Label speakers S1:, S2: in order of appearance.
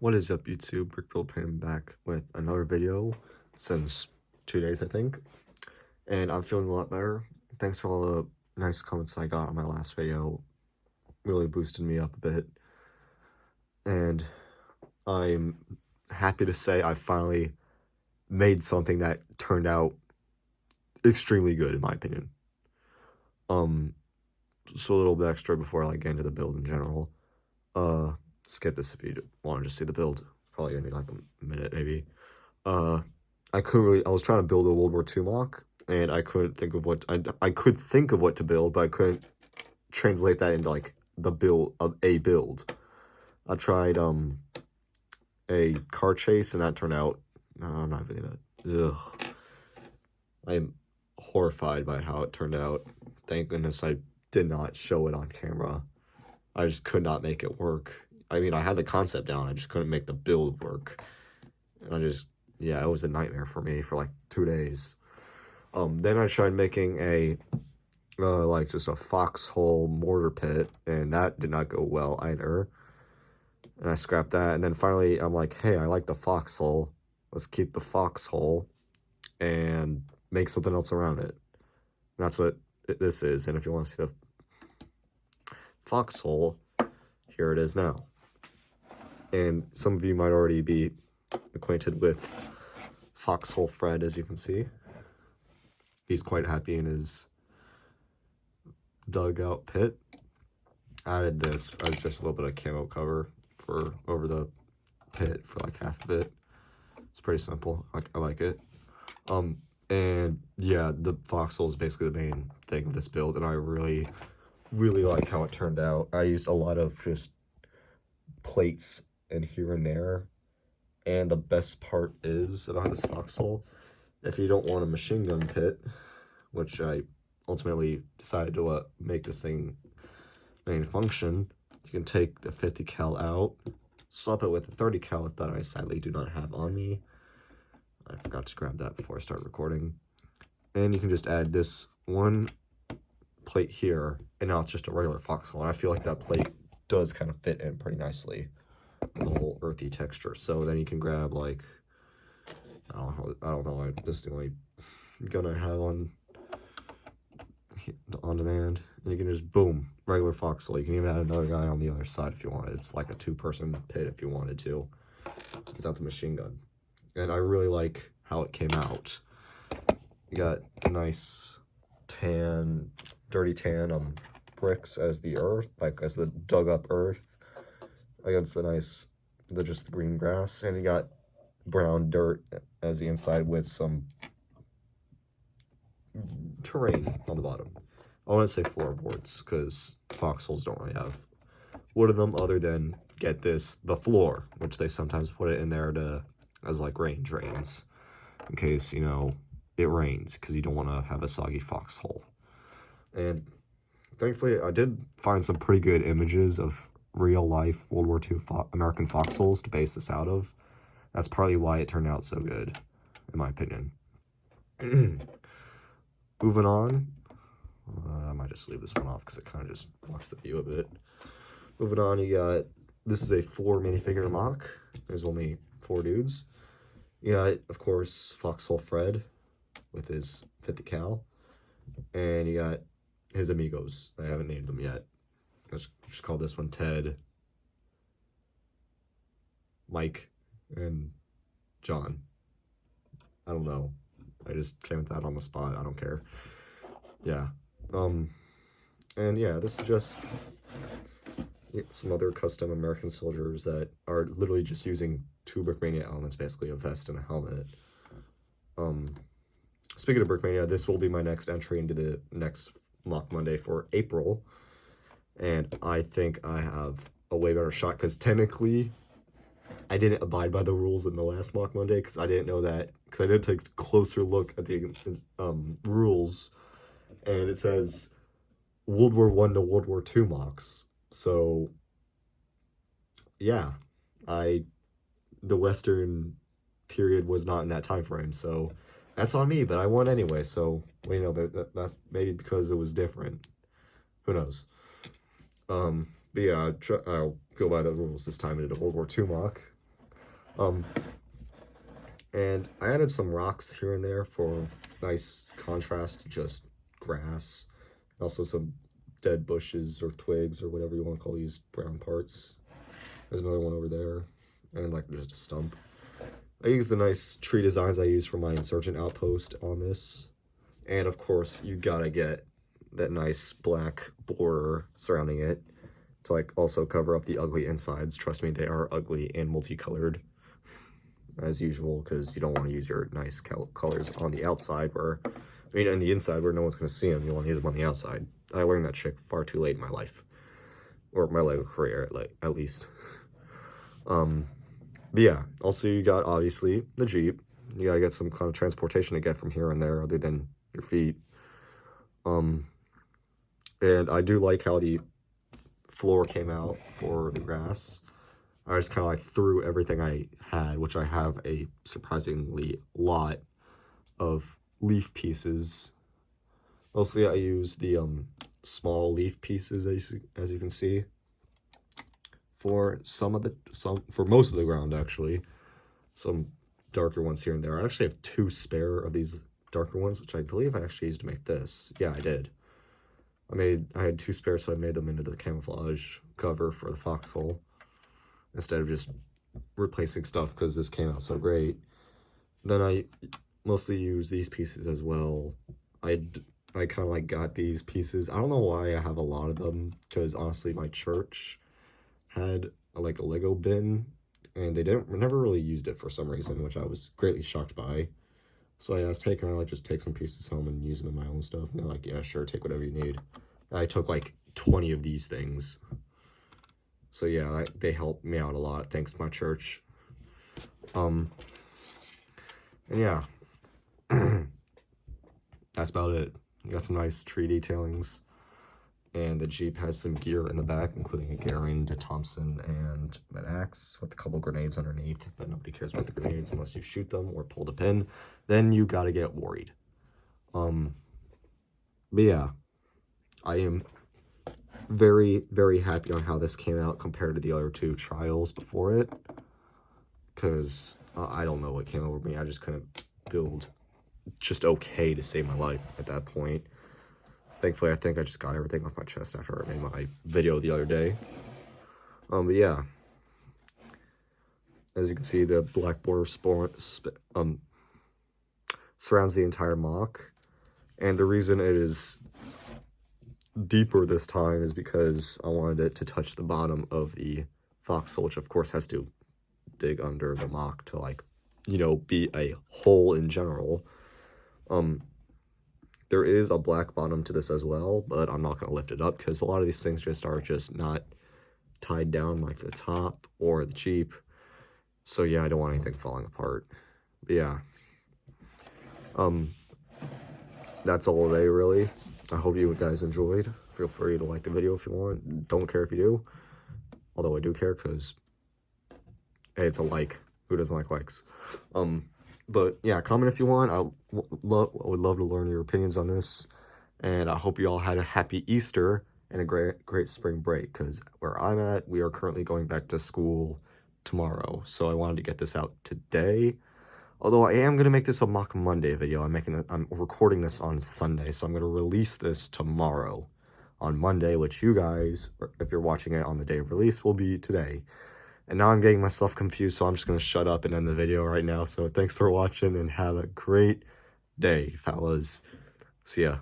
S1: What is up, YouTube? BrickBuilder Paden back with another video since 2 days, I think. And I'm feeling a lot better. Thanks for all the nice comments I got on my last video. Really boosted me up a bit. And I'm happy to say I finally made something that turned out extremely good, in my opinion. So a little bit extra before I get into the build in general. Skip this if you want to just see the build. Probably gonna be like a minute, maybe. I was trying to build a World War II MOC, and I couldn't think of what, I could think of what to build, but I couldn't translate that into, like, the build of a build. I tried, a car chase, and that turned out, no, I'm not even gonna, ugh. I am horrified by how it turned out. Thank goodness I did not show it on camera. I just could not make it work. I mean, I had the concept down, I just couldn't make the build work. And yeah, it was a nightmare for me for like 2 days. Then I tried making a, just a foxhole mortar pit, and that did not go well either. And I scrapped that, and then finally I'm like, hey, I like the foxhole. Let's keep the foxhole and make something else around it. And that's what this is, and if you want to see the foxhole, here it is now. And some of you might already be acquainted with Foxhole Fred, as you can see. He's quite happy in his dugout pit. Added this as just a little bit of camo cover for over the pit for like half of it. It's pretty simple. I like it. And yeah, the foxhole is basically the main thing of this build, and I really like how it turned out. I used a lot of just plates and here and there. And the best part is about this foxhole, if you don't want a machine gun pit, which I ultimately decided to make this thing main function, you can take the 50 cal out, swap it with the 30 cal that I sadly do not have on me. I forgot to grab that before I start recording. And you can just add this one plate here, and now it's just a regular foxhole. And I feel like that plate does kind of fit in pretty nicely. The whole earthy texture. So then you can grab, like, I don't know, this is the only gun I have on demand, and you can just boom, regular foxhole. You can even add another guy on the other side if you wanted. It's like a 2-person pit if you wanted to, without the machine gun. And I really like how it came out. You got a nice tan, dirty tan bricks as the earth, like as the dug up earth, against the nice, just the green grass, and you got brown dirt as the inside with some terrain on the bottom. I want to say floorboards, because foxholes don't really have wood in them other than, get this, the floor, which they sometimes put it in there as like rain drains, in case, you know, it rains, because you don't want to have a soggy foxhole. And thankfully I did find some pretty good images of real life World War II American foxholes to base this out of. That's partly why it turned out so good, in my opinion. Moving on, I might just leave this one off because it kind of just blocks the view a bit. Moving on, you got, this is a 4 minifigure MOC. There's only 4 dudes. You got, of course, Foxhole Fred with his 50 cal, and you got his amigos. I haven't named them yet. Let's just call this one Ted, Mike, and John. I don't know. I just came with that on the spot. I don't care. Yeah. And yeah, this is just some other custom American soldiers that are literally just using 2 Brickmania elements, basically a vest and a helmet. Speaking of Brickmania, this will be my next entry into the next MOC Monday for April. And I think I have a way better shot, because technically I didn't abide by the rules in the last MOC Monday, because I didn't know that, because I did take a closer look at the rules, and it says World War I to World War II MOCs. So yeah, the Western period was not in that time frame, so that's on me, but I won anyway. So well, you know, that's maybe because it was different, who knows. But yeah, I'll go by the rules this time. I did a World War II MOC, And I added some rocks here and there for nice contrast to just grass. Also some dead bushes or twigs or whatever you want to call these brown parts. There's another one over there. And like just a stump. I use the nice tree designs I use for my insurgent outpost on this. And of course, you gotta get that nice black border surrounding it to like also cover up the ugly insides. Trust me, they are ugly and multicolored as usual, because you don't want to use your nice colors on the outside where, I mean, on the inside where no one's going to see them. You want to use them on the outside. I learned that trick far too late in my life, or my LEGO career, at least. But yeah, also you got obviously the Jeep. You gotta get some kind of transportation to get from here and there other than your feet. And I do like how the floor came out for the grass. I just kind of like threw everything I had, which I have a surprisingly lot of leaf pieces. Mostly I use the small leaf pieces, as you can see, for for most of the ground, actually. Some darker ones here and there. I actually have 2 spare of these darker ones, which I believe I actually used to make this. Yeah, I did. I had 2 spare, so I made them into the camouflage cover for the Foxhole instead of just replacing stuff because this came out so great. Then I mostly use these pieces as well. I kind of like got these pieces. I don't know why I have a lot of them, because honestly my church had like a Lego bin and they never really used it for some reason, which I was greatly shocked by. So I asked, hey, can I like just take some pieces home and use them in my own stuff? And they're like, yeah, sure, take whatever you need. And I took like 20 of these things. So yeah, they helped me out a lot, thanks to my church. And yeah, that's about it. You got some nice tree detailings, and the Jeep has some gear in the back, including a Garand, a Thompson, and an axe with a couple grenades underneath. But nobody cares about the grenades unless you shoot them or pull the pin. Then you gotta get worried. But yeah, I am very, very happy on how this came out compared to the other 2 trials before it, because I don't know what came over me. I just couldn't build just okay to save my life at that point. Thankfully, I think I just got everything off my chest after I made my video the other day. But yeah, as you can see, the black border surrounds the entire MOC, and the reason it is deeper this time is because I wanted it to touch the bottom of the Foxhole, which of course has to dig under the MOC to, like, you know, be a hole in general. There is a black bottom to this as well, but I'm not going to lift it up because a lot of these things are just not tied down, like the top or the Jeep. So yeah, I don't want anything falling apart. But yeah, that's all today, really. I hope you guys enjoyed. Feel free to like the video if you want. Don't care if you do, although I do care, because hey, it's a like. Who doesn't like likes? But yeah, comment if you want. I would love to learn your opinions on this, and I hope you all had a happy Easter and a great spring break, because where I'm at, we are currently going back to school tomorrow, so I wanted to get this out today. Although I am going to make this a MOC Monday video. I'm recording this on Sunday, so I'm going to release this tomorrow on Monday, which you guys, if you're watching it on the day of release, will be today. And now I'm getting myself confused, so I'm just going to shut up and end the video right now. So thanks for watching, and have a great day, fellas. See ya.